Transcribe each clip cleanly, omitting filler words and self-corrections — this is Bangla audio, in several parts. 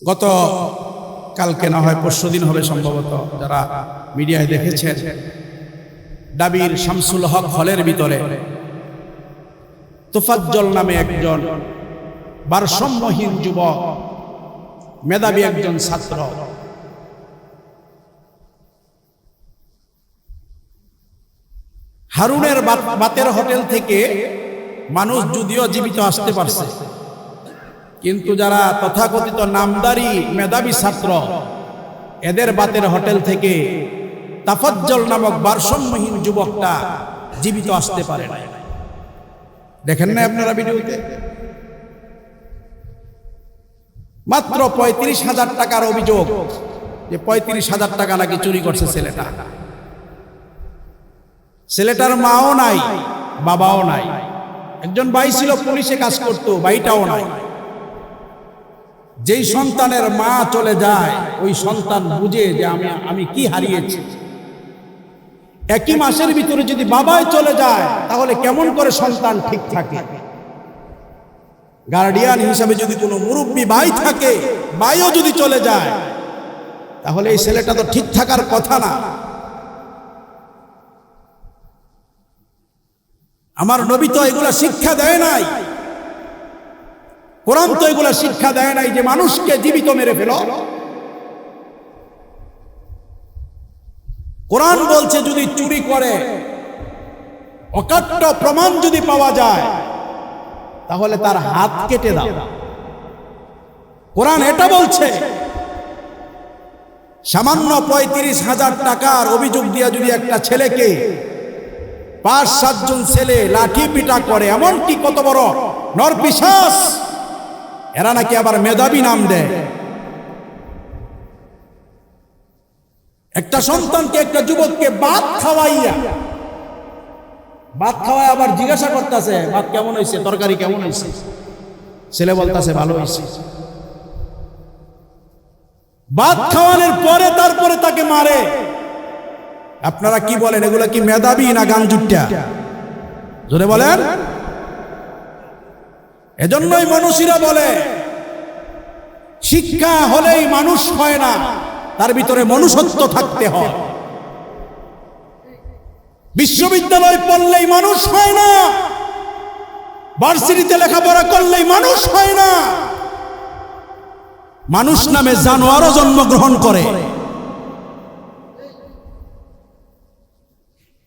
গত কালকে না হয় পরশুদিন হবে সম্ভবত, যারা মিডিয়ায় দেখেছেন, ডাবির শামসুল হক হলের ভিতরে তোফাজ্জল নামে একজন ভারসাম্যহীন যুবক, মেধাবী একজন ছাত্র, হারুনের বাতের হোটেল থেকে মানুষ যদিও জীবিত আসতে পারছে, কিন্তু যারা তথাকথিত নামদারি মেধাবী ছাত্র, এদের বাতের হোটেল থেকে তাফাজ্জল নামক ভারসাম্যহীন যুবকটা জীবিত আসতে পারে না। দেখেন না আপনারা ভিডিওতে? মাত্র ৩৫,০০০ টাকার অভিযোগ যে ৩৫,০০০ টাকা নাকি চুরি করছে ছেলেটা। ছেলেটার মাও নাই, বাবাও নাই। একজন ভাই ছিল পুলিশে কাজ করত, ভাইটাও নাই। যেই সন্তানের মা চলে যায়, ওই সন্তান বুঝে যে আমি কি হারিয়েছি। একই মাসের ভিতরে যদি বাবাই চলে যায়, তাহলে কেমন করে সন্তান ঠিক থাকে? গার্ডিয়ান হিসাবে যদি কোনো মুরব্বী ভাই থাকে, ভাইও যদি চলে যায়, তাহলে এই ছেলেটা তো ঠিক থাকার কথা না। আমার নবী তো এগুলা শিক্ষা দেয় নাই, কোরআন তো এগুলা শিক্ষা দেয় নাই যে মানুষকে জীবিত মেরে ফেলো। কোরআন বলছে যদি চুরি করে অকাট্য প্রমাণ যদি পাওয়া যায়, তাহলে তার হাত কেটে দাও। কোরআন এটা বলছে। সামান্য ৩৫,০০০ টাকার অভিযোগ দিয়া যদি একটা ছেলেকে ৫-৭ জন ছেলে লাঠি পিটা করে, এমনকি কত বড় নরপিশাচ, এরা নাকি আবার মেধাবী নাম দেয়। একটা সন্তানকে, একটা যুবককে ভাত খাওয়ায় আবার জিজ্ঞাসা করতেছে ভাত কেমন হয়েছে, তরকারি কেমন হয়েছে। ছেলে বলতেছে ভালো হয়েছে। ভাত খাওয়ানোর পরে তারপরে তাকে মারে। আপনারা কি বলেন, এগুলা কি মেধাবী না গাঞ্জুট্টা? জোরে বলেন। এজন্যই মনীষীরা বলে শিক্ষা হলেই মানুষ হয় না, তার ভিতরে মনুষ্যত্ব থাকতে হয়। বিশ্ববিদ্যালয় পড়লেই মানুষ হয় না, ভার্সিটিতে লেখাপড়া করলেই মানুষ হয় না। মানুষ নামে জানোয়ারও জন্মগ্রহণ করে।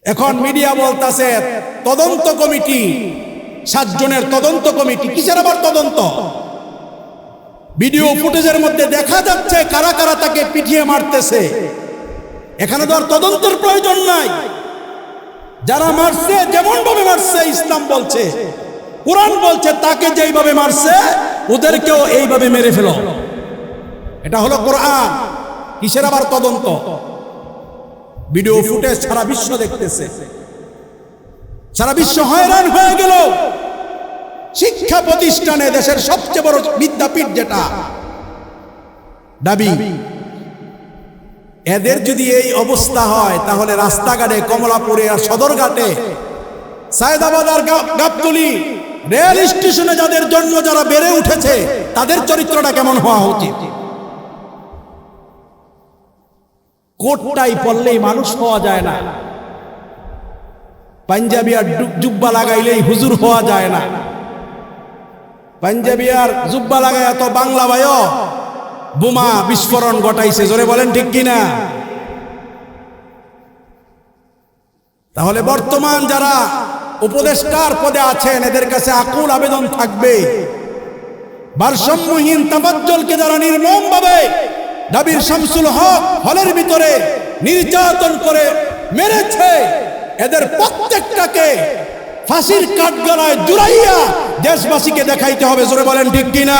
এখন মিডিয়া বলতেছে তদন্ত কমিটি, 7 জনের তদন্ত কমিটি। কিসের আবার তদন্ত? ভিডিও ফুটেজের মধ্যে দেখা যাচ্ছে কারা কারা তাকে পিটিয়ে মারতেছে। এখানে তো আর তদন্তের প্রয়োজন নাই। যারা মারছে যেমন ভাবে মারছে, ইসলাম বলছে, কোরআন বলছে তাকে যেইভাবে মারছে ওদেরকেও এইভাবে মেরে ফেলো। এটা হলো কোরআন। কিসের আবার তদন্ত? ভিডিও ফুটেজ সারা বিশ্ব দেখতেছে, সারা বিশ্ব হয়রান হয়ে গেল। শিক্ষা প্রতিষ্ঠানে দেশের সবচেয়ে বড় বিদ্যাপীঠ যেটা ডাবি, এদের যদি এই অবস্থা হয়, তাহলে রাস্তাঘাটে, কমলাপুরে আর সদরঘাটে, সায়দাবাদ আর গাবতলী রেল স্টেশনে যাদের জন্য যারা বেড়ে উঠেছে, তাদের চরিত্রটা কেমন হওয়া উচিত? কোটটাই পড়লেই মানুষ হওয়া যায় না, পাঞ্জাবি আর জুব্বা লাগাইলেই হুজুর হওয়া যায় না। পাঞ্জাবি আর জুব্বা লাগায় তো বাংলা ভাইও বোমা বিস্ফোরণ ঘটাইছে। জোরে বলেন ঠিক কিনা? তাহলে বর্তমান যারা উপদেষ্টার পদে আছেন, এদের কাছে আকুল আবেদন থাকবে, ভারসাম্যহীন তাফাজ্জলকে যারা নির্মমভাবে ডাবির শামসুল হক হলের ভিতরে নির্যাতন করে মেরেছে, এদের প্রত্যেকটাকে ফাঁসির কাঠগড়ায় জুড়াইয়া দেশবাসীকে দেখাইতে হবে। জোরে বলেন ঠিক কিনা?